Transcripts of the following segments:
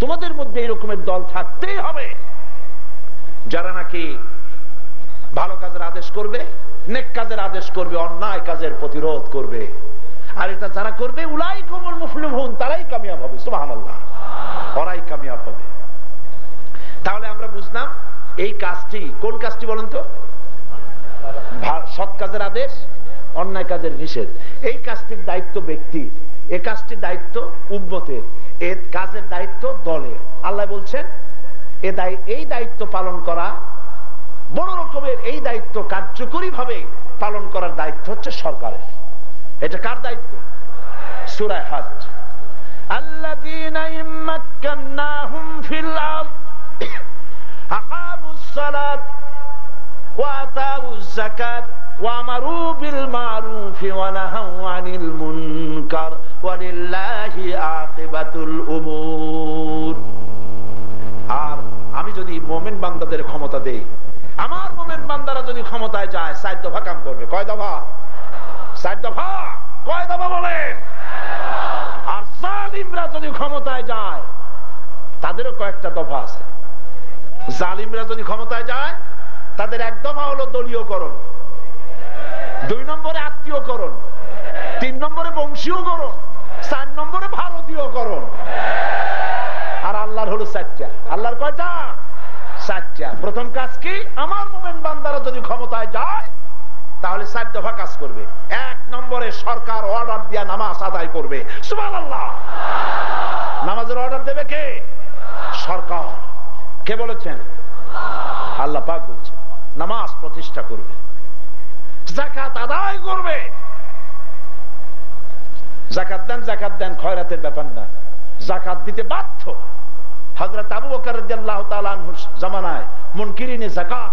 তোমাদের মধ্যে এরকমের দল থাকতেই হবে যারা নাকি ভালো কাজের আদেশ করবে, নেক কাজের আদেশ করবে, অন্যায় কাজের প্রতিরোধ করবে। আর এটা যারা করবে উলাইকুমুল মুফলিহুন, তারাই কামিয়াব হবে। সুবহানাল্লাহ, ওরাই কামিয়াব হবে। তাহলে আমরা বুঝলাম এই কাজটি কোন কাজটি বলেন তো? সৎ কাজের আদেশ, অন্যায় কাজের নিষেধ। এই কাজটির দায়িত্ব ব্যক্তির, এই কাজটির দায়িত্ব উম্মতের, এই কাজের দায়িত্ব দলের। আল্লাহ বলছেন এই দায়িত্ব পালন করা, বড় রকমের এই দায়িত্ব কার্যকরী ভাবে পালন করার দায়িত্ব হচ্ছে সরকারের। এটা কার দায়িত্ব? সূরা হজ। আল্লাযীনা ইম্মাক্কান্নাহুম ফিল আরদ আকামুস সালাত ওয়া আতাউজ যাকাত ওয়া আমারু বিল মারুফ ওয়া নাহাউ আনিল মুনকার ওয়া লিল্লাহি আকিবাতুল উমুর। আর আমি যদি মুমিন বান্দাদের ক্ষমতা দেই, আমার মুমিন বান্দারা যদি ক্ষমতায় যায়, 4 দফা কাম করবে। কয় দফা? 4 দফা। কয় দফা বলেন? আর জালিমরা যদি ক্ষমতায় যায়, তাদেরও কয়েকটা দফা আছে। জালিমরা যদি ক্ষমতায় যায়, তাদের 1 দফা হলো দলীয়করণ, 2 নম্বরে আত্মীয়করণ, 3 নম্বরে বংশীয়করণ, 4 নম্বরে ভারতীয়করণ। আর আল্লাহর হলো 4টা। আল্লাহর কয়টা? 4টা। প্রথম কাজ কি? আমার মুমিন বান্দারা যদি ক্ষমতায় যায়, তাহলে 4 দফা কাজ করবে। 1 নম্বরে সরকার অর্ডার দিয়া নামাজ আদায় করবে। সুবহানাল্লাহ। নামাজের অর্ডার দেবে কে? সরকার। কে বলেছেন? আল্লাহ পাক বলছেন। নামাজ প্রতিষ্ঠা করবে, যাকাত আদায় করবে। যাকাত দেন, খয়রাতের ব্যাপার না, যাকাত দিতে বাধ্য। হযরত আবু বকর রাদিয়াল্লাহু তাআলা আনহুর জামানায় মুনকিরিনে যাকাত,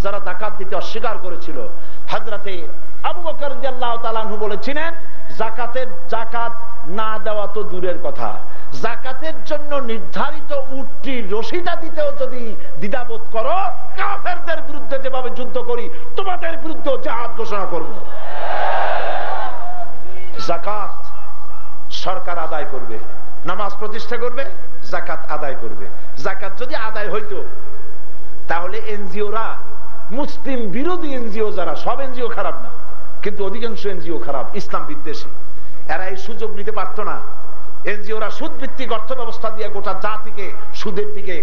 যারা যাকাত দিতে অস্বীকার করেছিল, হযরতে আবু বকর রাদিয়াল্লাহু তাআলা আনহু বলেছিলেন, যাকাত না দেওয়া তো দূরের কথা, যাকাতের জন্য নির্ধারিত উটটির রশিটা দিতেও যদি দ্বিধাবোধ করো, কাফেরদের বিরুদ্ধে যেভাবে যুদ্ধ করি, তোমাদের বিরুদ্ধে জিহাদ ঘোষণা করব। যাকাত সরকার আদায় করবে, নামাজ প্রতিষ্ঠা করবে, যাকাত আদায় করবে। যাকাত যদি আদায় হইতো, তাহলে এনজিওরা, মুসলিম বিরোধী এনজিও যারা, সব এনজিও খারাপ না, কিন্তু অধিকাংশ এনজিও খারাপ, ইসলাম বিদ্বেষী, এরা এই সুযোগ নিতে পারতো না। এনজিওরা সুদ ভিত্তিক অর্থ ব্যবস্থা দিয়ে গোটা জাতিকে সুদের দিকে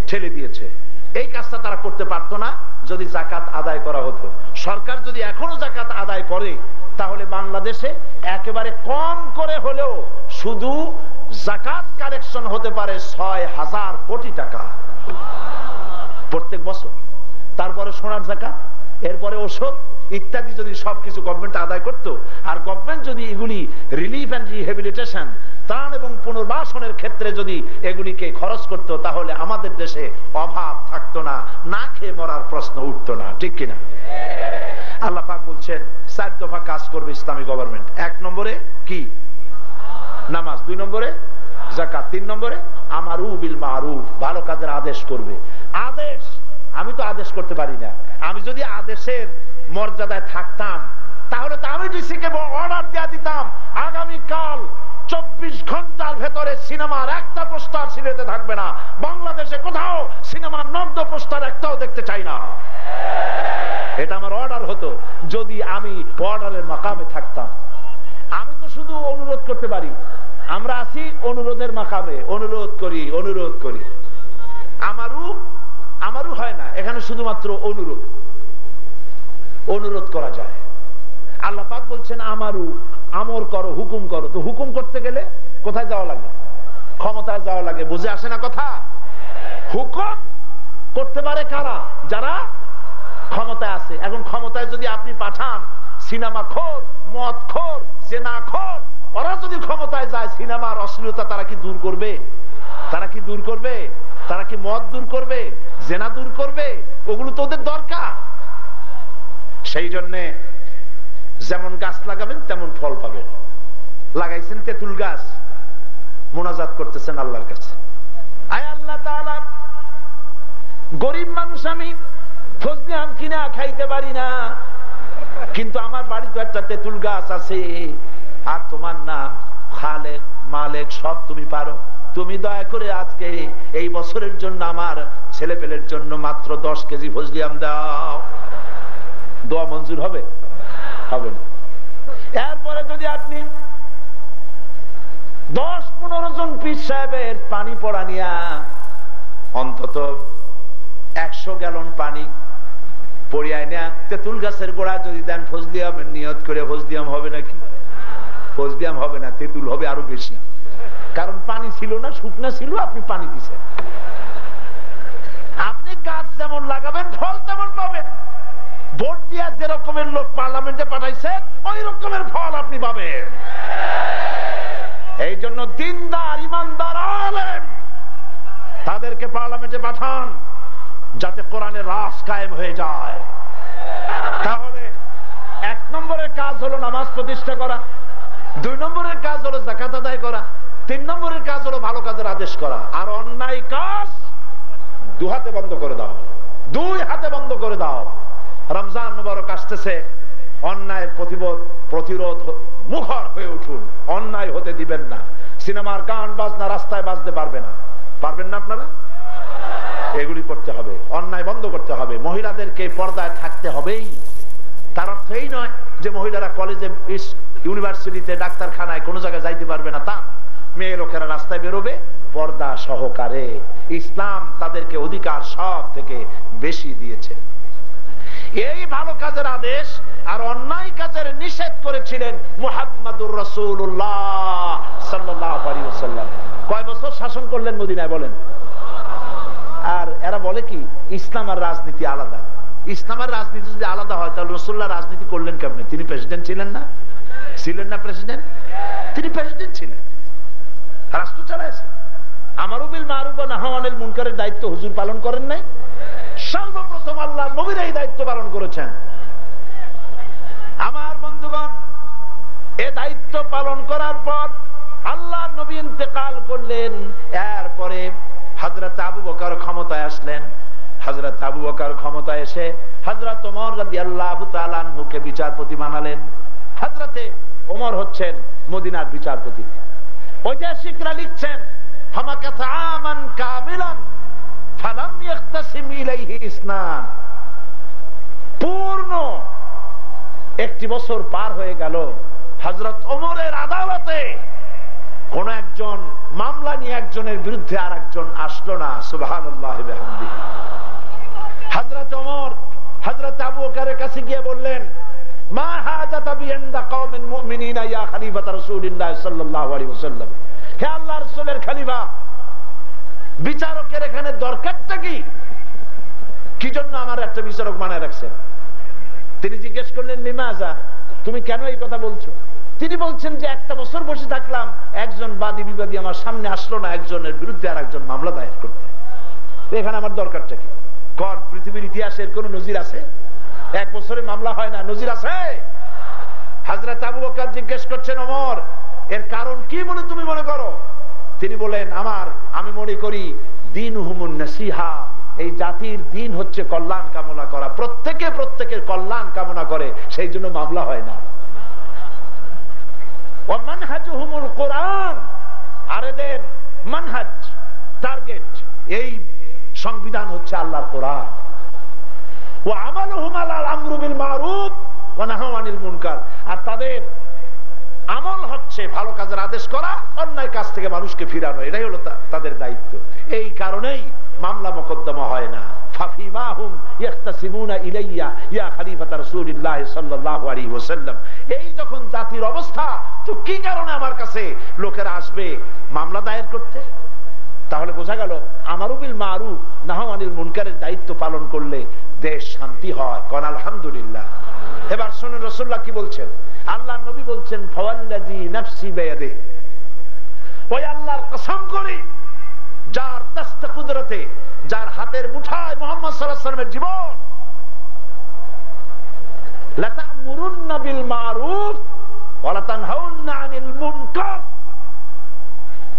ঠেলে দিয়েছে। এই কাজটা তারা করতে পারতো না যদি যাকাত আদায় করা হতো। সরকার যদি এখনো যাকাত আদায় করে, তাহলে বাংলাদেশে একেবারে কম করে হলেও শুধু যাকাত কালেকশন হতে পারে 6,000 কোটি টাকা প্রত্যেক বছর। তারপরে সোনার যাকাত, এরপরে ওষুধ ইত্যাদি যদি সবকিছু গভর্নমেন্ট আদায় করত, আর গভর্নমেন্ট যদি এগুলি রিলিফ এন্ড রিহ্যাবিলিটেশন, ত্রাণ এবং পুনর্বাসনের ক্ষেত্রে যদি এগুলিকে খরচ করত, তাহলে আমাদের দেশে অভাব থাকতো না, না খেয়ে মরার প্রশ্ন উঠতো না। ঠিক কিনা? আল্লাহ পাক বলছেন 4 দফা কাজ করবে ইসলামী গভর্নমেন্ট। 1 নম্বরে কি? নামাজ। 2 নম্বরে যাকাত। 3 নম্বরে আমারু বিল মারুফ, ভালো কাজের আদেশ করবে। আদেশ, আমি তো আদেশ করতে পারি না। আমি যদি আদেশের মর্যাদায় থাকতাম, তাহলে তো আমি ডিসিকে অর্ডার দেয়া দিতাম, আগামীকাল 24 ঘন্টার ভেতরে সিনেমার একটা পোস্টার সিলেটে থাকবে না, বাংলাদেশে কোথাও সিনেমার নগ্ন পোস্টার একটাও দেখতে চাই না। এটা আমার অর্ডার হতো যদি আমি অর্ডারের মাকামে থাকতাম। আমি তো শুধু অনুরোধ করতে পারি, আমরা আছি অনুরোধের মাকামে, অনুরোধ করি। আমারও হয় না, এখানে শুধুমাত্র অনুরোধ করা যায়। আল্লাহ পাক বলছেন আমারু, আমর করো, হুকুম করো। তো হুকুম করতে গেলে কোথায় যাওয়া লাগে? ক্ষমতায় যাওয়া লাগে। বুঝে আসে না কথা? হুকুম করতে পারে কারা? যারা ক্ষমতায় আছে। এখন ক্ষমতায় যদি আপনি পাঠান সিনেমাখোর, মদখোর, জেনাখোর, ওরা যদি ক্ষমতায় যায়, সিনেমার অশ্লীলতা তারা কি দূর করবে? তারা কি মদ দূর করবে? জেনা দূর করবে? ওগুলো তো ওদের দরকার। সেই জন্যে যেমন গাছ লাগাবেন তেমন ফল পাবেন। লাগাইছেন তেঁতুল গাছ, মোনাজাত করতেছেন আল্লাহর কাছে, আয় আল্লাহ তাআলা, গরিব মানুষ আমি, ফজলি আম কিনা খাইতে পারি না, কিন্তু আমার বাড়ি তো একটা তেঁতুল গাছ আছে, আর তোমার নাম খালেক, মালেক সব তুমি পারো, তুমি দয়া করে আজকে এই বছরের জন্য আমার ছেলেপেলের জন্য মাত্র 10 কেজি ফজলিয়াম দাও। দোয়া মঞ্জুর হবে? হবে না। এরপরে যদি আপনি 10-15 জন পীর সাহেবের পানি পড়া নিয়া অন্তত 100 গ্যালন পানি পড়িয়ায় না তেঁতুল গাছের গোড়া যদি দেন ফজলিয়ামের নিয়ত করে, ফজলিয়াম হবে নাকি? ফজলিয়াম হবে না, তেঁতুল হবে আরো বেশি। কারণ পানি ছিল না, শুকনা ছিল, আপনি পানি দিচ্ছেন। আপনি গাছ যেমন লাগাবেন ফল তেমন পাবেন। ভোট দিয়া যে রকমের লোক পার্লামেন্টে পাঠাইছে ওই রকমের ফল আপনি পাবেন। এই জন্য দিনদার ইমানদার আলেম তাদেরকে পার্লামেন্টে পাঠান, যাতে কোরআনের রাজ কায়েম হয়ে যায়। তাহলে 1 নম্বরের কাজ হলো নামাজ প্রতিষ্ঠা করা, 2 নম্বরের কাজ হলো যাকাত আদায় করা, 3 নম্বরের কাজ হলো ভালো কাজের আদেশ করা। আর অন্যায় কাজ 2 হাতে বন্ধ করে দাও, 2 হাতে বন্ধ করে দাও। রমজান মুবারক আসতেছে, অন্যায়ের প্রতিরোধ মুখর হয়ে উঠুন, অন্যায় হতে দিবেন না। সিনেমার গান বাজনা রাস্তায় বাজতে পারবে না, পারবেন না আপনারা? এগুলি করতে হবে, অন্যায় বন্ধ করতে হবে। মহিলাদেরকে পর্দায় থাকতে হবেই। তার অর্থ এই নয় যে মহিলারা কলেজে, ইউনিভার্সিটিতে, ডাক্তারখানায় কোনো জায়গায় যাইতে পারবে না, তা মেয়ে লোকেরা রাস্তায় বেরোবে পর্দা সহকারে। ইসলাম তাদেরকে অধিকার সব থেকে বেশি দিয়েছে। এই ভালো কাজের আদেশ আর অন্যায় কাজের নিষেধ করেছিলেন মুহাম্মাদুর রাসূলুল্লাহ সাল্লাল্লাহু আলাইহি ওয়াসাল্লাম। কয় বছর শাসন করলেন মদিনায় বলেন? আর এরা বলে কি ইসলাম আর রাজনীতি আলাদা। ইসলাম আর রাজনীতি যদি আলাদা হয় তাহলে রাসূলুল্লাহ রাজনীতি করলেন কেমনে? তিনি প্রেসিডেন্ট ছিলেন না? ছিলেন না প্রেসিডেন্ট? তিনি প্রেসিডেন্ট ছিলেন, রাষ্ট্র চালাইছেন। আমারু বিল মারুফ ওয়া নাহয়ু আনিল মুনকারের দায়িত্ব হুজুর পালন করেন নাই? সর্বপ্রথম আল্লাহ নবীর এই দায়িত্ব পালন করেছেন। আমার বন্ধুগণ, এই দায়িত্ব পালন করার পর আল্লাহ নবী ইন্তেকাল করলেন। এরপরে হযরত আবু বকর ক্ষমতায় আসলেন। হযরত আবু বকর ক্ষমতায় এসে হযরত ওমর রাদিয়াল্লাহু তাআলা আনহুকে বিচারপতি বানালেন। হযরতে ওমর হচ্ছেন মদিনার বিচারপতি। ঐতিহাসিকরা লিখছেন ফামাকাথা আমান কামিলান ফালাম ইয়াখতাসিম ইলাইহি ইসনান। পূর্ণ 1 বছর পার হয়ে গেল, হযরত ওমরের আদালতে কোন একজন মামলা নিয়ে একজনের বিরুদ্ধে আর একজন আসলো না। সুবহানাল্লাহি ওয়া বিহামদিহি। হযরত ওমর হযরত আবু বকরের কাছে গিয়ে বললেন, মা হাজাতা বিইনদা কওমিন মুমিনিনা ইয়া খলিফাত রাসূলিল্লাহ সাল্লাল্লাহু আলাইহি ওয়াসাল্লাম। হে আল্লাহর রাসূলের খলিফা, বিচারকের এখানে দরকারটা কি? কি জন্য আমার একটা বিচারক বানায় রাখছেন? তিনি জিজ্ঞেস করলেন, লিমাজা, তুমি কেন এই কথা বলছো? তিনি বলছেন যে 1 বছর বসে থাকলাম, একজন বাদী বিবাদী আমার সামনে আসলো না একজনের বিরুদ্ধে আর একজন মামলা দায়ের করতে। এখানে আমার দরকারটা কি? কোন পৃথিবীর ইতিহাসের কোন নজির আছে? 1 বছরে মামলা হয় না, নজির আছে? হযরত আবু বকর জিজ্ঞেস করছেন, ওমর, এর কারণ কি বলে তুমি মনে করো? তিনি বলেন, আমি মনে করি দীনুহুমুন নাসিহা, এই জাতির দিন হচ্ছে কল্যাণ কামনা করা। প্রত্যেকের কল্যাণ কামনা করে, সেই জন্য মামলা হয় না। ওয়া মানহাজুহুমুল কোরআন, আর এদের মানহাজ, টার্গেট, এই সংবিধান হচ্ছে আল্লাহর কোরআন। ওয়া আমালুহুম আলাল আমরু বিল মারুফ ওয়া নাহয়ু আনিল মুনকার, আর তাদের আমল হচ্ছে ভালো কাজের আদেশ করা, অন্যায় কাজ থেকে মানুষকে ফিরানো। এটাই হলো তাদের দায়িত্ব। এই কারণেই মামলা মোকদ্দমা হয় না। ফাফিমাহুম ইয়াখতাসিমুনা ইলাইয়া ইয়া খলিফাত রাসূলিল্লাহ সাল্লাল্লাহু আলাইহি ওয়াসাল্লাম। এই যখন জাতির অবস্থা, তো কি কারণে আমার কাছে লোকেরা আসবে মামলা দায়ের করতে? তাহলে বোঝা গেল আমারু বিল মারুফ নাহয়ু আনিল মুনকারের দায়িত্ব পালন করলে দেশ শান্তি হয়। কোন আলহামদুলিল্লাহ। এবার শুনুন রাসূলুল্লাহ কি বলছেন। আল্লাহ নবী বলছেন, ফাওয়াল্লাযী নাফসি বিয়াদিহি, ওই আল্লাহর কসম করি যার দস্তে কুদরতে, যার হাতের মুঠায় মুহাম্মদ সাল্লাল্লাহু আলাইহি ওয়াসাল্লামের জীবন, লা তা'মুরুন্না বিল মারুফ ওয়া লা তানহাউন্না আনিল মুনকার,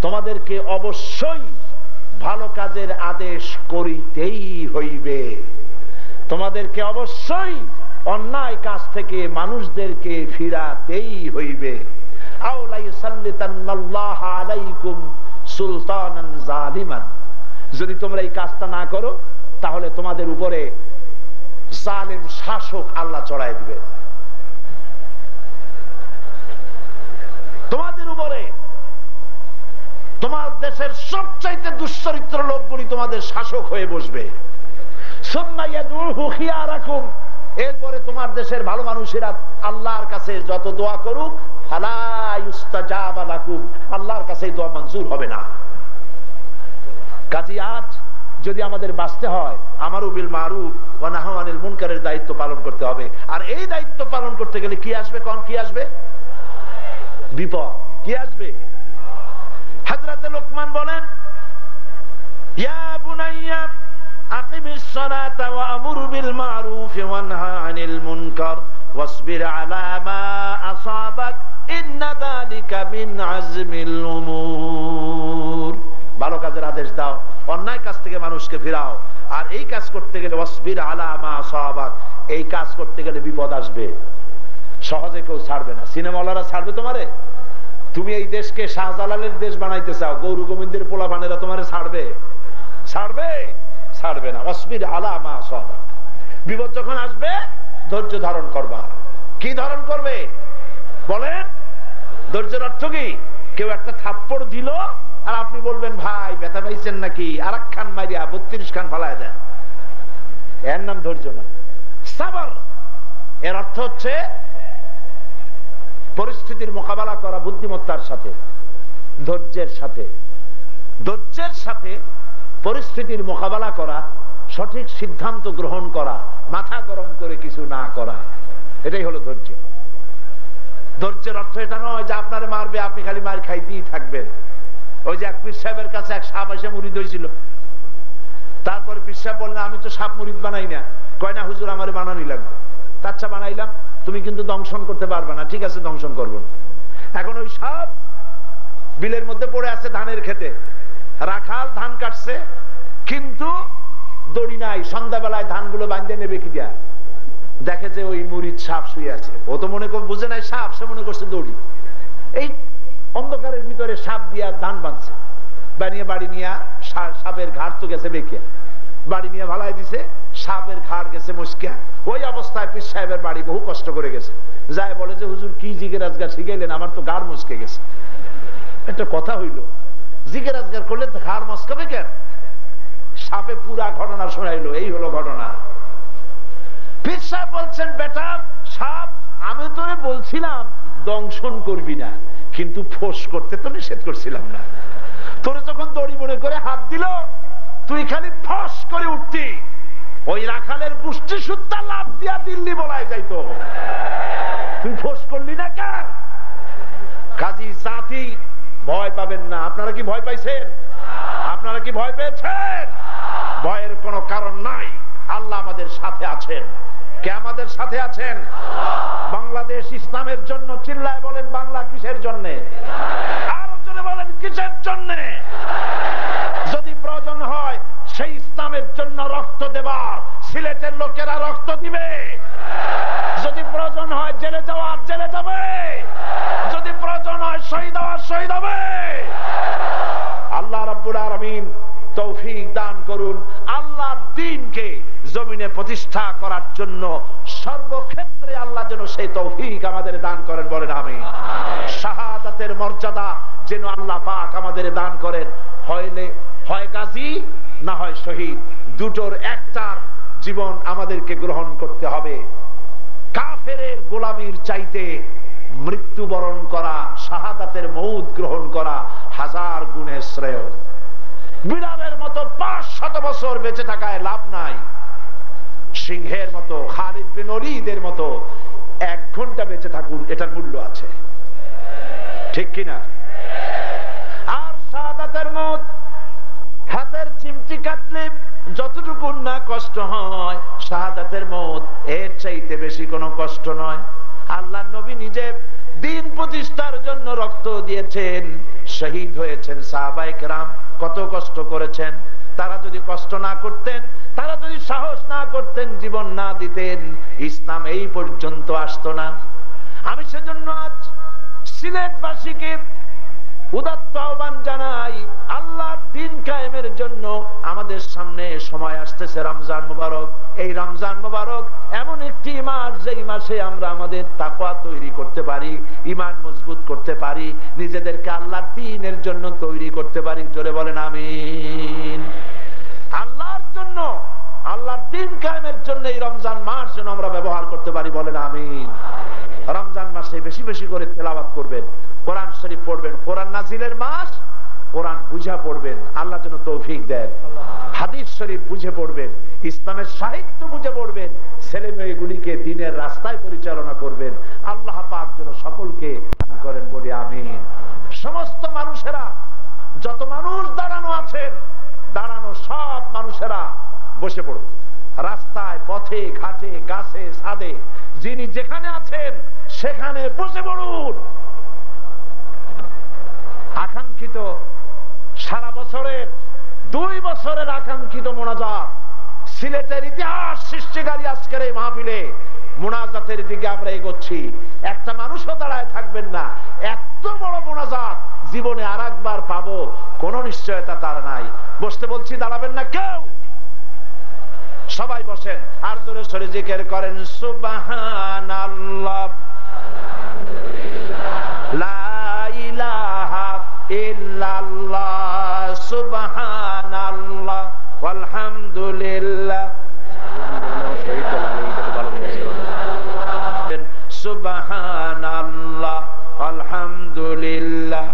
তোমাদেরকে অবশ্যই ভালো কাজের আদেশ করিতেই হইবে, তোমাদেরকে অবশ্যই অন্যায় কাজ থেকে মানুষদেরকে ফিরাতেই হইবে। আও লা ইউসাল্লিতান্নাল্লাহু আলাইকুম সুলতানান জালিমান, যদি তোমরা এই কাজটা না করো তাহলে তোমাদের উপরে জালেম শাসক আল্লাহ চড়াই দিবে। তোমাদের উপরে তোমার দেশের সবচাইতে দুশ্চরিত্র লোকগুলি তোমাদের শাসক হয়ে বসবে। এরপরে তোমার দেশের ভালো মানুষেরা আল্লাহর কাছে যত দোয়া করুক ফালা ইউস্তাজাবা লাকুম, আল্লাহর কাছে দোয়া মঞ্জুর হবে না। কাজী আজ যদি আমাদের বাঁচতে হয় আমারু বিল মারুফ ওয়া নাহু আনিল মুনকারের দায়িত্ব পালন করতে হবে। আর এই দায়িত্ব পালন করতে গেলে কি আসবে? কোন কি আসবে? বিপদ। কি আসবে? হযরত লোকমান বলেন, ইয়া বুনাইয়া আকিমিস সালাতা ওয়া আমুর বিল মারুফ ওয়া নাহা আনিল মুনকার ওয়াসবির আলা মা আসাবাক ইন্না যালিকা মিন আজমিল উমুর। ভালো কাজের আদেশ দাও, অন্যায় কাজ থেকে মানুষকে ফিরাও। আর এই কাজ করতে গেলে ওয়াসবির আলা মা আসাবাক, এই কাজ করতে গেলে বিপদ আসবে। সহজে কেউ ছাড়বে না। সিনেমাওয়ালারা ছাড়বে তোমারে? তুমি এই দেশকে শাহজালালের দেশ বানাইতে চাও, গৌর গোবিন্দের পোলাপানেরা তোমারে ছাড়বে? ছাড়বে? ছাড়বে না। ওয়াসবির আলা মা আসাবাক, বিপদ যখন আসবে ধৈর্য ধারণ করবা। কি ধারণ করবে বলেন? ধৈর্যের অর্থ কি? কেউ একটা থাপ্পড় দিল আর আপনি বলবেন ভাই ব্যথা পাইছেন নাকি, আর এক খান মারিয়া 32 খান ফালায় দেন, এর নাম ধৈর্য না। সাবর এর অর্থ হচ্ছে পরিস্থিতির মোকাবেলা করা বুদ্ধিমত্তার সাথে, ধৈর্যের সাথে। ধৈর্যের সাথে পরিস্থিতির মোকাবেলা করা, সঠিক সিদ্ধান্ত গ্রহণ করা, মাথা গরম করে কিছু না করা, এটাই হলো ধৈর্য। ধৈর্যের অর্থ এটা নয় যে আপনারে মারবে আপনি খালি মার খাইতেই থাকবেন। ওই যে এক পীর সাহেবের কাছে এক সাপ এসে মুরিদ হয়েছিল, তারপরে পীর সাহেব বললেন আমি তো সাপ মুরিদ বানাই না। কয় না হুজুর আমারে বানানি লাগবে। আচ্ছা বানাইলাম, তুমি কিন্তু দংশন করতে পারবে না। ঠিক আছে দংশন করবো না। এখন ওই সাপ বিলের মধ্যে পড়ে আছে ধানের খেতে, রাখাল ধান কাটছে কিন্তু দড়ি নাই, সন্ধ্যাবেলায় ধানগুলো বাঁধতে নেবে কি দিয়া, দেখে যে ওই মুরিদ সাপ শুয়ে আছে। ও তো মনে করে বুঝে নাই সাপ, সে মনে করছে দড়ি। এই অন্ধকারের ভিতরে সাপ দিয়া ধান বাঁধছে, বানিয়ে বাড়ি নিয়ে সাপের ঘাট তো গেছে বেঁকিয়া, বাড়ি নিয়ে ভালাই দিছে, সাপের ঘাড় গেছে মস্কিয়া। ওই অবস্থায় পীর সাহেবের বাড়ি বহু কষ্ট করে গেছে, যায় বলে যে হুজুর কি জিগের আজগার শিখাইলেন, আমার তো ঘাড় মস্কে গেছে। একটা কথা হইল, জিগের আজগার করলে ঘাড় মস্কাবে কেন? সাপে পুরা ঘটনা শোনাইলো, এই হলো ঘটনা। পীর সাহেব বলছেন বেটা সাপ, আমি তোরে বলছিলাম দংশন করবি না, কিন্তু ফোঁস করতে তো নিষেধ করছিলাম না। তোরে যখন দড়ি মনে করে হাত দিল তুই খালি ফস করে উঠতি, ওই রাখালের গোষ্ঠী সুদ্ধা লাভ দিয়া দিল্লি বলাই যাইতো, তুই ফোঁস করলি না কেন? কাজী সাথী ভয় পাবেন না। আপনারা কি ভয় পাইছেন? আপনারা কি ভয় পেয়েছেন? ভয়ের কোনো কারণ নাই। আল্লাহ আমাদের সাথে আছেন। কে আমাদের সাথে আছেন? বাংলাদেশ ইসলামের জন্য চিল্লায় বলেন, বাংলা কিসের জন্য? আর জোরে বলেন কিসের জন্য? যদি প্রয়োজন হয় সেই ইসলামের জন্য রক্ত দেবার সিলেটের লোকেরা রক্ত দিবে। যদি প্রয়োজন হয় জেলে যাওয়ার জেলে যাবে, যদি প্রয়োজন হয় শহীদ হওয়ার শহীদ হবে। আল্লাহ রাব্বুল আলামিন তৌফিক দান করুন আল্লাহর দ্বীনকে জমিনে প্রতিষ্ঠা করার জন্য। সর্বক্ষেত্রে আল্লাহ যেন সেই তৌফিক আমাদের দান করেন, বলেন আমিন। শাহাদাতের মর্যাদা যেন আল্লাহ পাক আমাদের দান করেন। হয় গাজী না হয় শহীদ, দুটোর একটার জীবন আমাদেরকে গ্রহণ করতে হবে। কাফেরের গোলামির চাইতে মৃত্যুবরণ করা, শাহাদাতের মউত গ্রহণ করা হাজার গুণে শ্রেয়। বিড়ালের মতো 500 বছর বেঁচে থাকায় লাভ নাই, সিংহের মতো খালিদ বিন ওলীদের মতো 1 ঘন্টা বেঁচে থাকুন, এটার মূল্য আছে, ঠিক কিনা? আর শাহাদাতের মউত হাতের চিমটি কাটলে যতটুকু না কষ্ট হয়, শাহাদাতের মউত এর চাইতে বেশি কোনো কষ্ট নয়। আল্লাহ নবী নিজে দ্বীন প্রতিষ্ঠার জন্য রক্ত দিয়েছেন, শহীদ হয়েছেন। সাহাবায়ে কেরাম কত কষ্ট করেছেন। তারা যদি কষ্ট না করতেন, তারা যদি সাহস না করতেন, জীবন না দিতেন, ইসলাম এই পর্যন্ত আসতো না। আমি সেজন্য আজ সিলেটবাসীকে উদাত্ত আহ্বান জানাই, আল্লাহর দ্বীন কায়েমের জন্য আমাদের সামনে সময় আসতেছে রমজান মুবারক। এই রমজান মুবারক এমন একটি মাস, যেই মাসে আমরা আমাদের তাকওয়া তৈরি করতে পারি, ঈমান মজবুত করতে পারি, নিজেদেরকে আল্লাহর দ্বীনের জন্য তৈরি করতে পারি। জোরে বলেন আমিন। আল্লাহর জন্য, আল্লাহর দ্বীন কায়েমের জন্য এই রমজান মাস যেন আমরা ব্যবহার করতে পারি। বলেন আমিন। রমজান মাসে বেশি বেশি করে তেলাওয়াত করবেন, কোরআন শরীফ পড়বেন। কোরআন নাজিলের মাস, কোরআন বুঝা পড়বেন, আল্লাহ যেন তৌফিক দেন। হাদিস শরীফ বুঝে পড়বেন, ইসলামের সাহিত্য বুঝে পড়বেন, ছেলে মেয়েগুলিকে দ্বীনের রাস্তায় পরিচালনা করবেন। আল্লাহ পাক যেন সকলকে দান করেন। বলি আমিন। সমস্ত মানুষেরা, যত মানুষ দাঁড়ানো আছেন, দাঁড়ানো সব মানুষেরা বসে পড়ুন। রাস্তায়, পথে, ঘাটে, গাছে, ছাদে, যিনি যেখানে আছেন সেখানে বসে পড়ুন। আকাঙ্ক্ষিত সারা বছরের 2 বছরের আকাঙ্ক্ষিত মোনাজাত, সিলেটের ইতিহাস সৃষ্টিকারী আজকের এই মাহফিলে মোনাজাতের দিকে আমরা এগোচ্ছি। একটা মানুষও দাঁড়ায় থাকবেন না। এত বড় মোনাজাত জীবনে আর একবার পাবো কোন নিশ্চয়তা তার নাই। বসতে বলছি, দাঁড়াবেন না কেউ। সবাই বসেন আর জোরে সরে জিকির করেন সুবহানাল্লাহ, লা ইলাহা ইল্লাল্লাহ, সুবহানাল্লাহ, আলহামদুলিল্লাহ, সুবহানাল্লাহ, আলহামদুলিল্লাহ,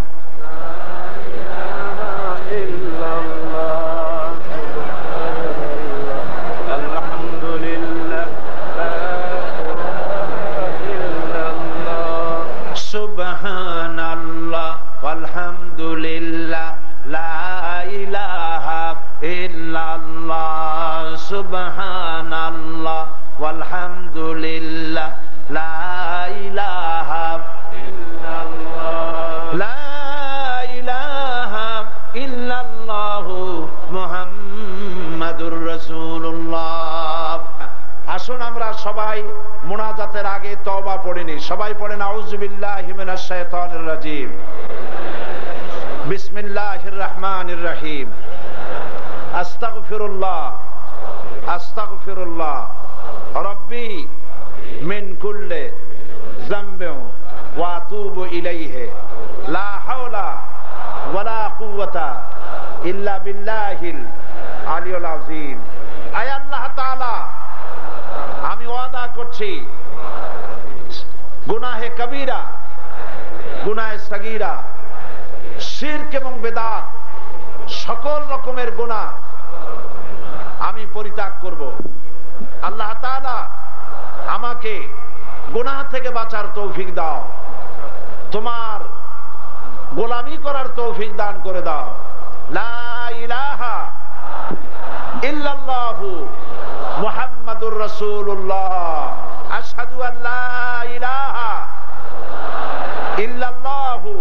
সুবহানাল্লাহ, আলহামদুলিল্লাহ, লা ইলাহা ইল্লাল্লাহ, সুবহানাল্লাহ, আলহামদুলিল্লাহ, লা ইলাহা ইল্লাল্লাহ, লা ইলাহা ইল্লাল্লাহ, মুহাম্মাদুর রাসূলুল্লাহ। আসুন আমরা সবাই মুনাজাতের আগে তওবা পড়িনি। সবাই পড়েন আউযু বিল্লাহি মিনাশ শাইতানির রাজীম, বিসমিল্লাহির রহমানির রহিম, আস্তাগফিরুল্লাহ, আস্তাগফিরুল্লাহ, রব্বি মিন কুল্লি যামবিন ওয়া আতুবু ইলাইহি, লা হাওলা ওয়ালা কুওয়াতা ইল্লা বিল্লাহিল আলিয়্যিল আযীম। আয় আল্লাহ তাআলা, আমি ওয়াদা করছি গুনাহে কবিরা, গুনাহে সগীরা, শিরক এবং বেদাত, সকল রকমের গুনাহ আমি পরিত্যাগ করব। আল্লাহ তাআলা আমাকে গুনাহ থেকে বাঁচার তৌফিক দাও, তোমার গোলামি করার তৌফিক দান করে দাও। লা ইলাহা ইল্লাল্লাহু মুহাম্মাদুর রাসূলুল্লাহ, আশহাদু আল্লা ইলাহা ইল্লাল্লাহু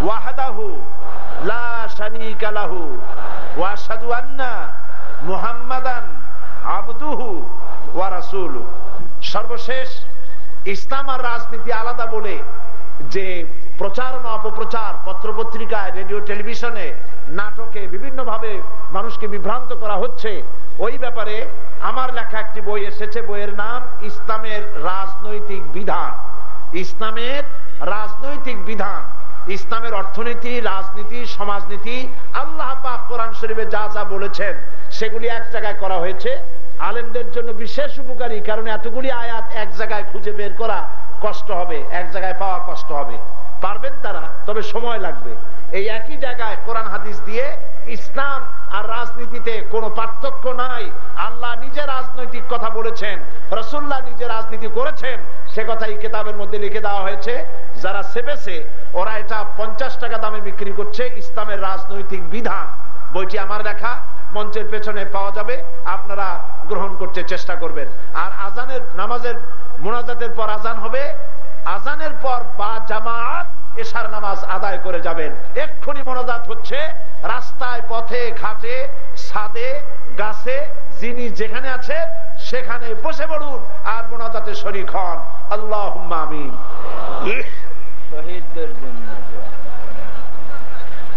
ওয়াহদাহু লা শারীকা লাহু ওয়া আশহাদু আন্না মুহাম্মাদান আবদুহু ওয়া রাসূলুহু। সর্বশেষ, ইসলাম আর রাজনীতি আলাদা বলে যে প্রচারণা অপপ্রচার পত্রপত্রিকায়, রেডিও, টেলিভিশনে, নাটকে বিভিন্ন ভাবে মানুষকে বিভ্রান্ত করা হচ্ছে, ওই ব্যাপারে আমার লেখা একটি বই এসেছে। বইয়ের নাম ইসলামের রাজনৈতিক বিধান। ইসলামের রাজনৈতিক বিধান, ইসলামের অর্থনীতি, রাজনীতি, সমাজনীতি, আল্লাহ পাক কোরআন শরীফে যা যা বলেছেন সেগুলি এক জায়গায় করা হয়েছে। আলেমদের জন্য বিশেষ উপকারী, কারণ এতগুলি আয়াত এক জায়গায় খুঁজে বের করা কষ্ট হবে, এক জায়গায় পাওয়া কষ্ট হবে। পারবেন তারা, তবে সময় লাগবে। এই একই জায়গায় কোরআন হাদিস দিয়ে ইসলাম আর রাজনীতিতে কোনো পার্থক্য নাই। আল্লাহ নিজে রাজনৈতিক কথা বলেছেন, রাসূলুল্লাহ নিজে রাজনীতি করেছেন, সে কথা এই কিতাবের মধ্যে লিখে দেওয়া হয়েছে। যারা সেবেছে ওরা এটা 50 টাকা দামে বিক্রি করছে। ইসলামের রাজনৈতিক বিধান বইটি আমার লেখা, মঞ্চের পেছনে পাওয়া যাবে, আপনারা গ্রহণ করতে চেষ্টা করবেন। আর আজানের, নামাজের মুনাজাতের পর আজান হবে, আজানের পর বা জামাত এশার নামাজ আদায় করে যাবেন। এক্ষুনি মোনাজাত হচ্ছে, রাস্তায়, পথে, ঘাটে, ছাদে, গাছে, যিনি যেখানে আছে সেখানে বসে পড়ুন আর মোনাজাতে শরীক হন। আল্লাহুম্মা আমিন। শহীদদের জন্য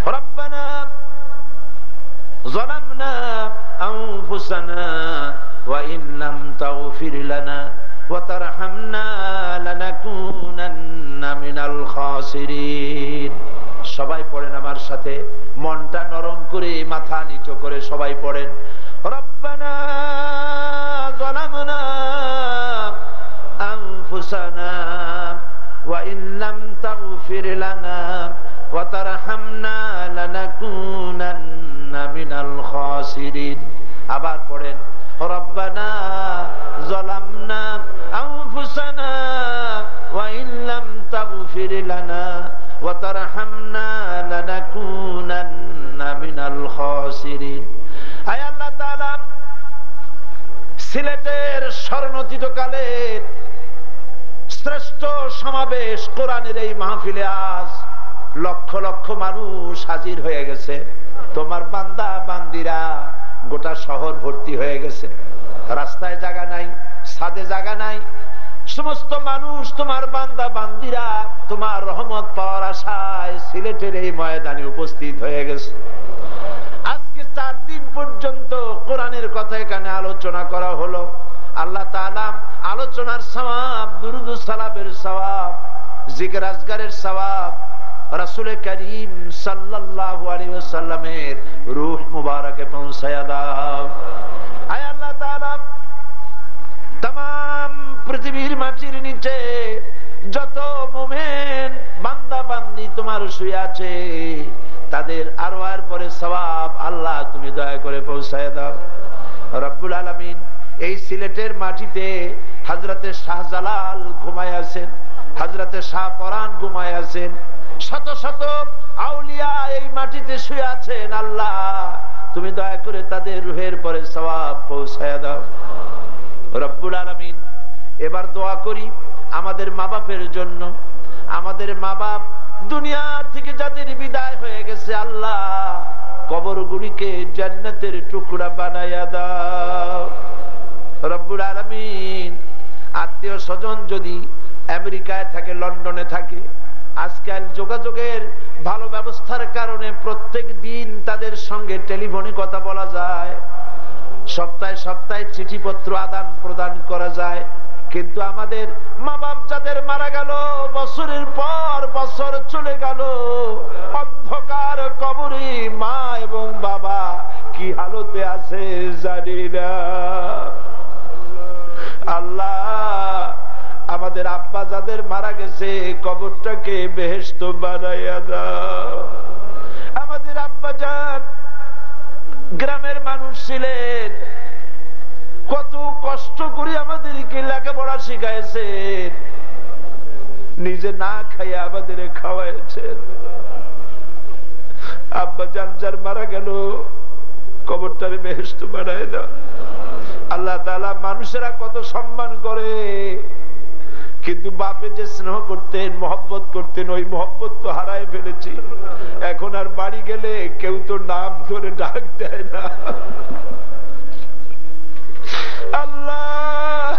রব্বানা যালামনা আনফুসানা ওয়া ইন লাম তাগফির লানা ওয়া তারহামনা লানাকুনান্না মিনাল খাসিরিন। সবাই পড়েন আমার সাথে, মনটা নরম করে, মাথা নিচু করে সবাই পড়েন। রব্বানা যালামনা আনফুসানা ওয়া ইন লাম তাগফির লানা ওয়া তারহামনা লানাকুনান্না মিনাল খাসিরিন। আবার পড়েন, রব্বানা যালামনা আনফুসানা ওয়া ইন লাম তাগফির লানা ওয়া তারহামনা লানাকুনান্না মিনাল খাসিরিন। আয় আল্লাহ তাআলা, সিলেটের স্বর্ণোচিত কালের শ্রেষ্ঠ সমাবেশ কোরআনের এই মাহফিলে আজ লক্ষ লক্ষ মানুষ হাজির হয়ে গেছে। তোমার বান্দা বান্দিরা গোটা শহর ভর্তি হয়ে গেছে, রাস্তায় জায়গা নাই, ছাদে জায়গা নাই। সমস্ত মানুষ তোমার বান্দা বান্দিরা তোমার রহমত পাওয়ার আশায় সিলেটের এই ময়দানে উপস্থিত হয়ে গেছে। আজকে 4 দিন পর্যন্ত কোরআনের কথা এখানে আলোচনা করা হলো। আল্লাহ তাআলা আলোচনার সওয়াব, দুরূদ ও সালামের সওয়াব, জিকির আজকারের সওয়াব রাসূল করিম সাল্লাল্লাহু আলাইহি ওয়াসাল্লামের রূহ মুবারকে পৌঁছায়া দাও। আয় আল্লাহ তাআলা, तमाम পৃথিবীর মাটির নিচে যত মুমিন বান্দা বান্দি তোমার শুয়ে আছে, তাদের আরওয়ার পরে সওয়াব আল্লাহ তুমি দয়া করে পৌঁছায় দাও রব্বুল আলামিন। এই সিলেটের মাটিতে হযরতে শাহজালাল ঘুমায় আছেন, হযরতে শাহ পরান ঘুমায় আছেন, শত শত আউলিয়া এই মাটিতে শুয়ে আছেন। আল্লাহ তুমি দয়া করে তাদের রূহের পরে সওয়াব পৌঁছায় দাও রব্বুল আলামিন। এবার দোয়া করি আমাদের মা বাপের জন্য। আমাদের মা বাপ দুনিয়া থেকে যাদের বিদায় হয়ে গেছে, আল্লাহ কবরগুলিকে জান্নাতের টুকরা বানায়া দাও রব্বুল আলামিন। আত্মীয় স্বজন যদি আমেরিকায় থাকে, লন্ডনে থাকে, আজকাল যোগাযোগের ভালো ব্যবস্থার কারণে প্রত্যেক দিন তাদের সঙ্গে টেলিফোনে কথা বলা যায়, সপ্তাহে সপ্তাহে চিঠিপত্র আদান প্রদান করা যায়। কিন্তু আমাদের মা বাপ যাদের মারা গেল, বছরের পর বছর চলে গেল, অন্ধকার কবরে মা এবং বাবা কি হালতে আছে জানি না। আল্লাহ আমাদের আব্বা যাদের মারা গেছে, কবরটাকে বেহেশত বানাইয়া দাও। আমাদের আব্বা যান গ্রামের মানুষ ছিলেন, কত কষ্ট করে আমাদেরকে লেখাপড়া শিখাইছেন, নিজে না খাইয়া আমাদের খাওয়াইছেন। আব্বা জান যার মারা গেল, কবরটারে বেহেশত বানায় দাও। আল্লাহ তাআলা মানুষেরা কত সম্মান করে, কিন্তু বাপে যে স্নেহ করতেন, মহব্বত করতেন, ওই মহব্বত তো হারায় ফেলেছি। এখন আর বাড়ি গেলে কেউ তো নাম ধরে ডাক দেয় না। আল্লাহ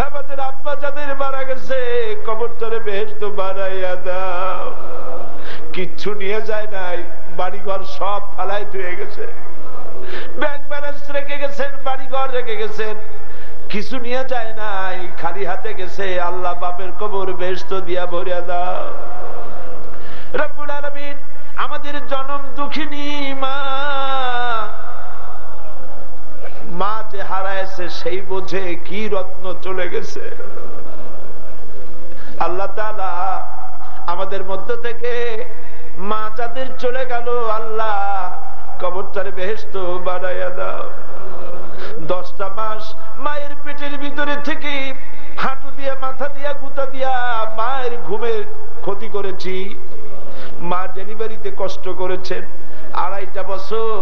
আমাদের আব্বা যাদের মারা গেছে, কবরটারে বেহেশত বানাইয়া দাও। কিচ্ছু নিয়ে যায় নাই, বাড়িঘর সব ফালাই ধুয়ে গেছে, ব্যাংক ব্যালেন্স রেখে গেছেন, বাড়িঘর রেখে গেছেন, কিছু নিয়ে যায় নাই, খালি হাতে গেছে। আল্লাহ বাপের কবর বেহেশত দিয়া ভরিয়া দাও রব্বুল আলামিন। আমাদের জনম দুঃখিনী মা, মা যে হারাইছে সেই বোঝে কি রত্ন চলে গেছে। আল্লাহ তাআলা আমাদের মধ্য থেকে মা যাদের চলে গেল, আল্লাহ কবরটারে বেহেশত বানাইয়া দাও। 10টা মাস মায়ের পেটের ভিতরে থেকে হাঁটু দিয়ে মাথা দিয়া গুতা দিয়া মায়ের ঘুমের ক্ষতি করেছি। মা ডেলিভারিতে কষ্ট করেছেন, 2.5 বছর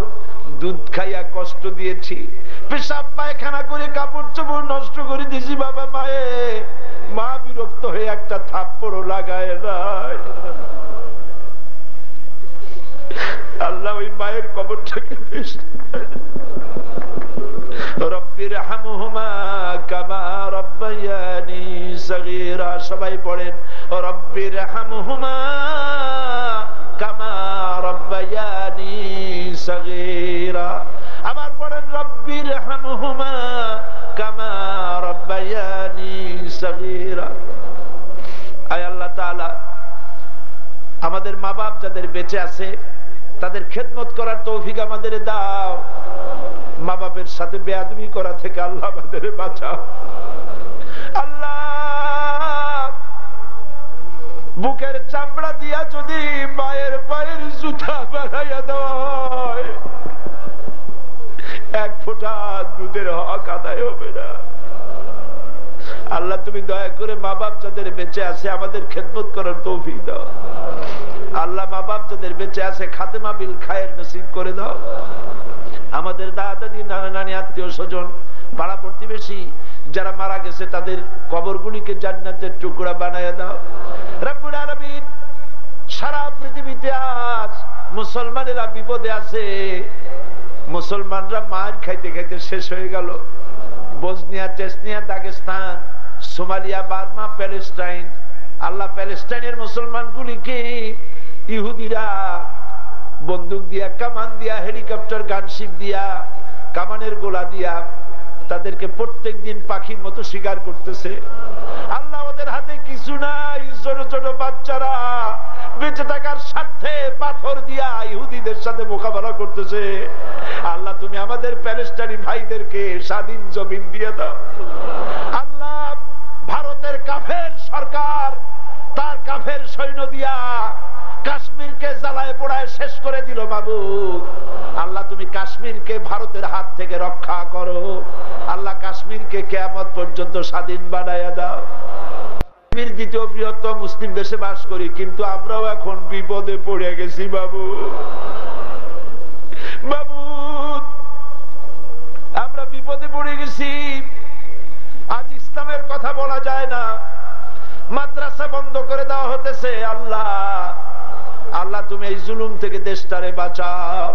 দুধ খাইয়া কষ্ট দিয়েছি, পেশাব পায়খানা করে কাপড় চোপড় নষ্ট করে দিয়েছি। বাবা মায়ে মা বিরক্ত হয়ে একটা থাপ্পড়ও লাগায় নাই। আল্লাহ ওই মায়ের কবরটাকে রব্বির হামহুমা কামা রব্বায়ানি সগীরা। সবাই পড়েন রব্বির হামহুমা কামা রব্বিরহামহুমা কামা রাব্বায়ানি সাগীরা। আয় আল্লাহ তাআলা, আমাদের মা বাপ যাদের বেঁচে আছে তাদের খেদমত করার তৌফিক আমাদের দাও। মা বাপের সাথে বেয়াদবি করা থেকে আল্লাহ আমাদের বাঁচাও। আল্লাহ, বুকের চামড়া দিয়া যদি মায়ের পায়ের জুতা বানাইয়া দেওয়া হয়, এক ফোঁটা দুধের হক আদায় হবে না। আল্লাহ, তুমি দয়া করে মা বাপ যাদের বেঁচে আছে আমাদের খেদমত করার তৌফিক দাও। আল্লাহ, মা বাপ যাদের বেঁচে আছে খাতেমা বিল খায়ের নসিব করে দাও। আমাদের দাদা দাদি, নানা নানি, আত্মীয় স্বজন, পাড়া প্রতিবেশী যারা মারা গেছে তাদের কবরগুলিকে জান্নাতের টুকরা বানায় দাও। রব্বুল আলামিন, সারা পৃথিবীতে আজ মুসলমানেরা বিপদে আছে। মুসলমানরা মার খাইতে খাইতে শেষ হয়ে গেল। Bosnia, Chechnya, Dagestan, Somalia, Burma, Palestine. আল্লাহ, প্যালেস্টাইনের মুসলমানগুলিকে ইহুদিরা বন্দুক দিয়া, কামান দিয়া, হেলিকপ্টার, গানশিপ দিয়া, কামানের গোলা দিয়া তাদেরকে প্রত্যেক দিন পাখির মতো শিকার করতেছে। আল্লাহ, ওদের হাতে কিছু নাই, ছোট ছোট বাচ্চারা বেঁচে থাকার স্বার্থে পাথর দিয়া ইহুদিদের সাথে মোকাবেলা করতেছে। আল্লাহ, তুমি আমাদের প্যালেস্টাইনি ভাইদেরকে স্বাধীন জমিন দিয়ে দাও। আল্লাহ, ভারতের কাফের সরকার তার কাফের সৈন্য দিয়া কাশ্মীরকে জ্বালায় পোড়ায় শেষ করে দিল। মাবুদ, আল্লাহ, তুমি কাশ্মীরকে ভারতের হাত থেকে রক্ষা করো। আল্লাহ, কাশ্মীরকে কিয়ামত পর্যন্ত স্বাধীন বানায়া দাও। পৃথিবীর দ্বিতীয় বৃহত্তম মুসলিম দেশে বাস করি, কিন্তু আমরাও এখন বিপদে পড়ে গেছি। বাবু, আমরা বিপদে পড়ে গেছি। আজ ইসলামের কথা বলা যায় না, মাদ্রাসা বন্ধ করে দেওয়া হতেছে। আল্লাহ, আল্লাহ, তুমি এই জুলুম থেকে দেশটারে বাঁচাও।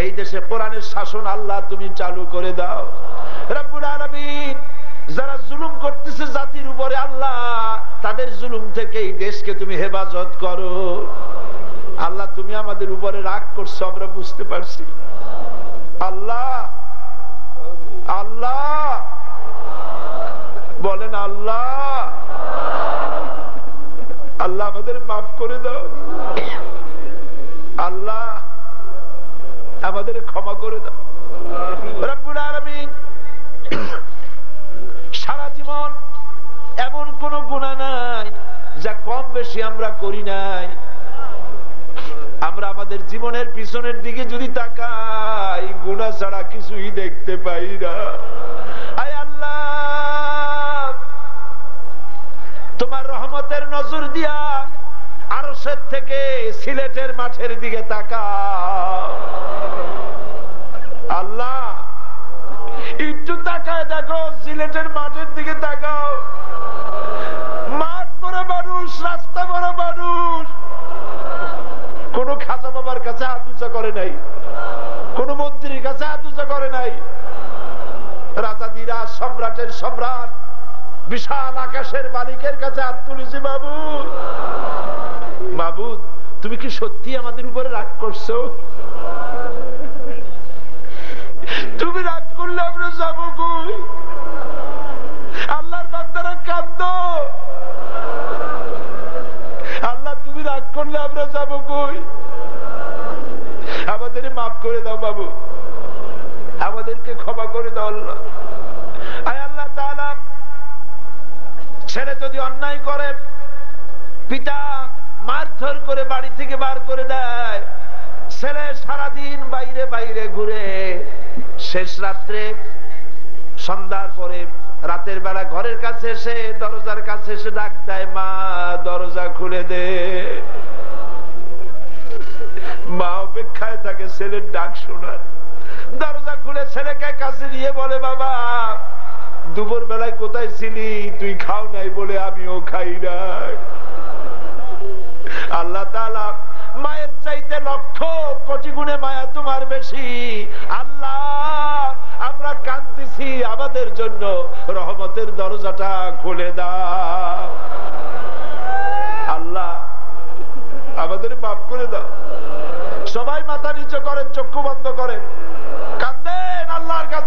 এই দেশে কোরআনের শাসন আল্লাহ তুমি চালু করে দাও। রব্বুল আলামিন, যারা জুলুম করতেছে জাতির উপরে, আল্লাহ তাদের জুলুম থেকে এই দেশকে তুমি হেফাজত করো। আল্লাহ, তুমি আমাদের উপরে রাগ করছো, আমরা বুঝতে পারছি। আল্লাহ, আল্লাহ বলেন, আল্লাহ, আল্লাহ আমাদের মাফ করে দাও। আল্লাহ আমাদের ক্ষমা করে দাও। রব্বুল আলামিন, সারা জীবন এমন কোন গুনাহ নাই যা কম বেশি আমরা করি নাই। আমরা আমাদের জীবনের পিছনের দিকে যদি তাকাই, গুনাহ ছাড়া কিছুই দেখতে পাই না। আয় আল্লাহ, তোমার রহমতের নজর দিয়া আরশের থেকে সিলেটের মাঠের দিকে তাকাও। আল্লাহ, একটু তাকায় দেখো, সিলেটের মাঠের দিকে তাকাও। মাঠ বড় মানুষ, রাস্তা বড় মানুষ। কোন খাজা বাবার কাছে হাত উঁচা করে নাই, কোন মন্ত্রীর কাছে হাত উঁচা করে নাই। রাজাদিরা, সম্রাটের সম্রাট, বিশাল আকাশের মালিকের কাছে হাত তুলেছি। মাবুদ, মাবুদ, তুমি কি সত্যি আমাদের উপরে রাগ করছো? তুমি রাগ করলে আমরা যাবো কই? আল্লাহর বান্দারা কাঁদো। আল্লাহ, তুমি রাগ করলে আমরা যাবো কই? আমাদের মাফ করে দাও বাবু, আমাদেরকে ক্ষমা করে দাও। আল্লাহ, আয় আল্লাহ তাআলা, ছেলে যদি অন্যায় করে, পিতা মারধর করে বাড়ি থেকে বার করে দেয়, ছেলে সারাদিন বাইরে বাইরে ঘুরে, শেষ রাত্রে সন্ধ্যার পরে রাতের বেলা ঘরের কাছে এসে দরজার কাছে এসে ডাক দেয়, মা দরজা খুলে দে। মা অপেক্ষায় থাকে ছেলের ডাক শোনার। দরজা খুলে ছেলেকে কাছে নিয়ে বলে, বাবা দুপুর বেলায় কোথায় ছিলি? তুই খাও নাই বলে আমিও খাই নাই। আল্লাহ তাআলা, মায়ের চাইতে লক্ষ কোটি গুণে মায়া তোমার বেশি। আল্লাহ, আমরা কাঁদতেছি, আমাদের জন্য রহমতের দরজাটা খুলে দাও। আল্লাহ, আমাদের মাফ করে দাও। সবাই মাথা নিচু করেন, চক্ষু বন্ধ করেন, কাঁদেন আল্লাহর কাছে।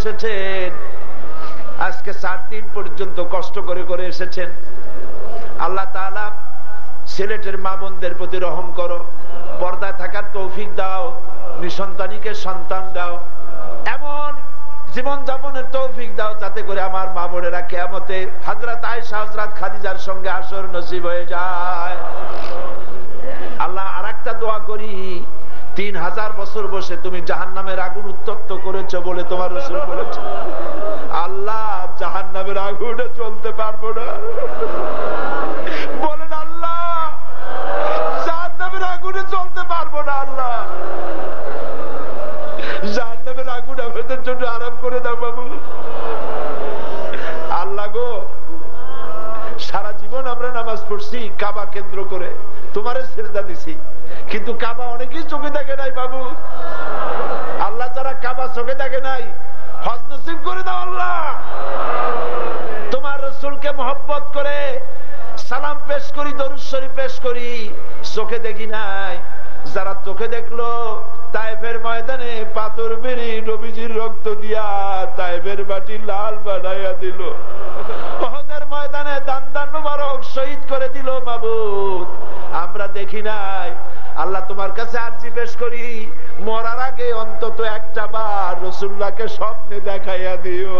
এসেছেন, আজকে 4 দিন পর্যন্ত কষ্ট করে করে এসেছেন। আল্লাহ তাআলা সিলেটের মা বোনদের প্রতি রহম করো, পর্দায় থাকার তৌফিক দাও, নিঃসন্তানীকে সন্তান দাও, এমন জীবন যাপনের তৌফিক দাও যাতে করে আমার মা বোনেরা কিয়ামতে হযরত আয়েশা হযরত খাদিজার সঙ্গে হাসর নসিব হয়ে যায়। আল্লাহ আরেকটা দোয়া করি, 3000 বছর বসে তুমি জাহান্নামের আগুন উত্তপ্ত করেছো বলে তোমার রাসূল বলেছে, আল্লাহ জাহান্নামের আগুনে চলতে পারবো না। বলেন আল্লাহ জাহান্নামের আগুনে চলতে পারবো না, আল্লাহ জাহান্নামের আগুন আমাদের জন্য আরাম করে দাও বাবু। আল্লাহ গো, সারা জীবন আমরা নামাজ পড়ছি কাবা কেন্দ্র করে, তোমারে সিজদা দিছি, কিন্তু কাবা অনেকেই চোখে দেখে নাই বাবু। আল্লাহ যারা কাবা চোখে দেখে নাই, হজ নসিব করে দাও আল্লাহ। তোমার রাসূলকে মহব্বত করে সালাম পেশ করি, দরুদ শরীফ পেশ করি, চোখে দেখি নাই। যারা চোখে দেখলো তায়েফের ময়দানে পাথর বেরি নবীজির রক্ত দিয়া তায়েফের মাটি লাল বানাইয়া দিল, উহুদের ময়দানে দান মুবারক শহীদ করে দিল। মাবুদ আমরা দেখি নাই, আল্লাহ তোমার কাছে আরজি পেশ করি, মরার আগে অন্তত একটা বার রাসূলুল্লাহকে স্বপ্নে দেখাইয়া দিও।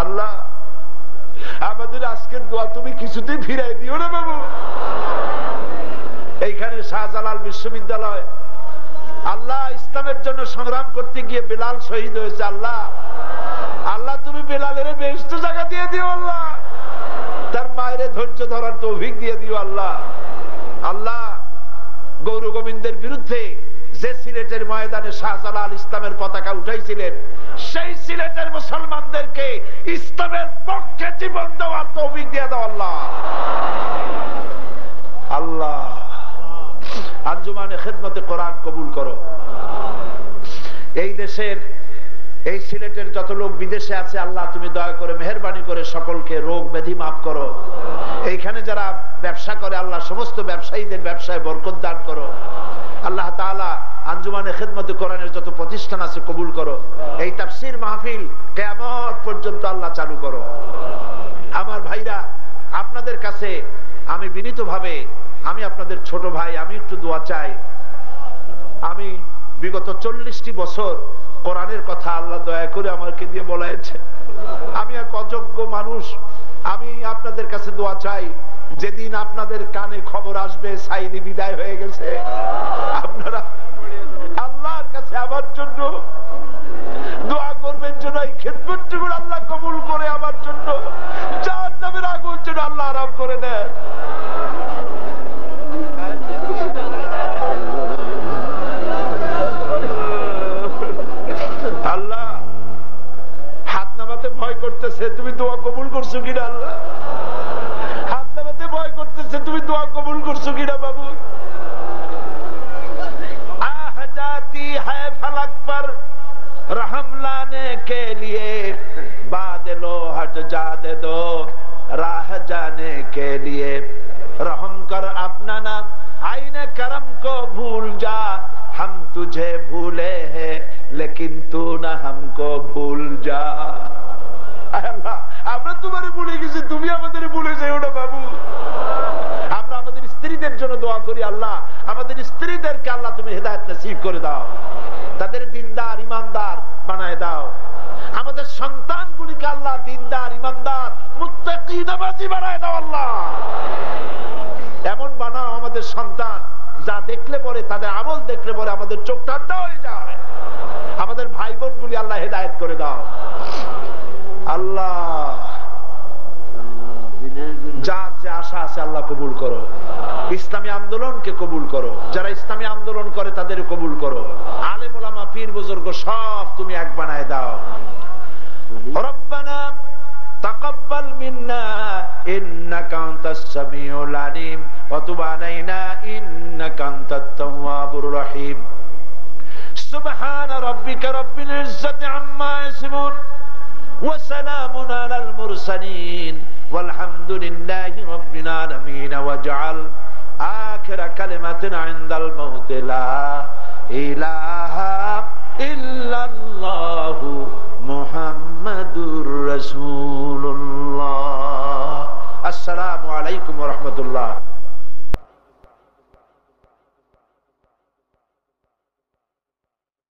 আল্লাহ আমাদের আজকের দোয়া তুমি কিছুতেই ফিরাই দিও না বাবু। এইখানে শাহজালাল বিশ্ববিদ্যালয়, আল্লাহ ইসলামের জন্য সংগ্রাম করতে গিয়ে বেলাল শহীদ হয়েছে। আল্লাহ আল্লাহ তুমি বেলালের বেহেশত জায়গা দিয়ে দিও আল্লাহ, তার মায়ের ধৈর্য ধরার তৌফিক দিয়ে দিও আল্লাহ। আল্লাহ গৌর গোবিন্দের বিরুদ্ধে যে সিলেটের ময়দানে শাহজালাল ইসলামের পতাকা উঠাইছিলেন, সেই সিলেটের মুসলমানদেরকে ইসলামের পক্ষে জীবন দেওয়ার তৌফিক দিয়ে দাও আল্লাহ। আল্লাহ আঞ্জুমানে খেদমতে কোরআন কবুল করো। এই দেশের, এই সিলেটের যত লোক বিদেশে আছে আল্লাহ তুমি দয়া করে মেহেরবানি করে সকলকে রোগ ব্যাধি মাফ করো। এইখানে যারা ব্যবসা করে আল্লাহ সমস্ত ব্যবসায়ীদের ব্যবসায় বরকত দান করো। আল্লাহ তাআলা আঞ্জুমানে খেদমতে কোরআনের যত প্রতিষ্ঠান আছে কবুল করো। এই তাফসীর মাহফিল কিয়ামত পর্যন্ত আল্লাহ চালু করো। আমার ভাইরা, আপনাদের কাছে আমি বিনীতভাবে, আমি আপনাদের ছোট ভাই, আমি একটু দোয়া চাই। আমি বিগত 40টি বছর কোরআনের কথা আল্লাহ দয়া করে আমাকে দিয়ে বলাইছে। আমি এক অযোগ্য মানুষ, আমি আপনাদের কাছে দোয়া চাই। যেদিন আপনাদের কানে খবর আসবে সাইদি বিদায় হয়ে গেছে, আপনারা আল্লাহর কাছে আমার জন্য দোয়া করবেন যেন এই খেদমতটুকু আল্লাহ কবুল করে আমার জন্য জাহান্নামের আগুন যেন আল্লাহ আরাম করে দেন। আল্লাহ হাত নামাতে ভয় করতেছে, তুমি দোয়া কবুল করছো কিনা? আল্লাহ হাত নামাতে ভয় করতেছে, তুমি দোয়া কবুল করছো কিনা? বাবু আহ জাতি হ্যায় ফলক পর रहम लाने के लिए बादलों हट जाने दो राह जाने के लिए रहम कर अपना ना आईने करम को भूल जा हम तुझे भूले हैं लेकिन तू ना हमको भूल जा। আল্লাহ আমরা তোমারে ভুলে গেছি, তুমি আমাদের ভুলে যাও না বাবু। আমরা আমাদের স্ত্রীদের জন্য দোয়া করি, আল্লাহ আমাদের স্ত্রীদেরকে আল্লাহ তুমি হেদায়েত নসিব করে দাও, তাদের দিনদার ইমানদার বানায় দাও। আমাদের সন্তানগুলিকে আল্লাহ দিনদার ইমানদার মুত্তাকি নামাজি বানায় দাও আল্লাহ। এমন বানাও আমাদের সন্তান যা দেখলে পরে, তাদের আমল দেখলে পরে আমাদের চোখ ঠান্ডা হয়ে যায়। আমাদের ভাই বোনগুলি আল্লাহ হেদায়েত করে দাও আল্লাহ। যার যে আশা আছে আল্লাহ কবুল করো। ইসলামী আন্দোলনকে কবুল করো, যারা ইসলামী আন্দোলন করে তাদের কবুল করো। আলেম ওলামা পীর বুজুর্গ সব তুমি এক বানায় দাও। রব্বানা তাকাব্বাল মিন্না ইন্নাকা আনতাস সামিউল আলিম ওয়া তুব আলাইনা ইন্নাকা আনতাত তাওয়াবুর রহিম। সুবহানা রাব্বিকা রাব্বিল ইজ্জাতি আম্মা ইয়াসিফুন ওয়া সালামুন আলাল মুরসালিন والحمد لله رب العالمين واجعل آخر كلمة عند الموت لا إله ইল্লাল্লাহু মুহাম্মাদুর রাসূলুল্লাহ। আসসালামু আলাইকুম ওয়া রাহমাতুল্লাহ।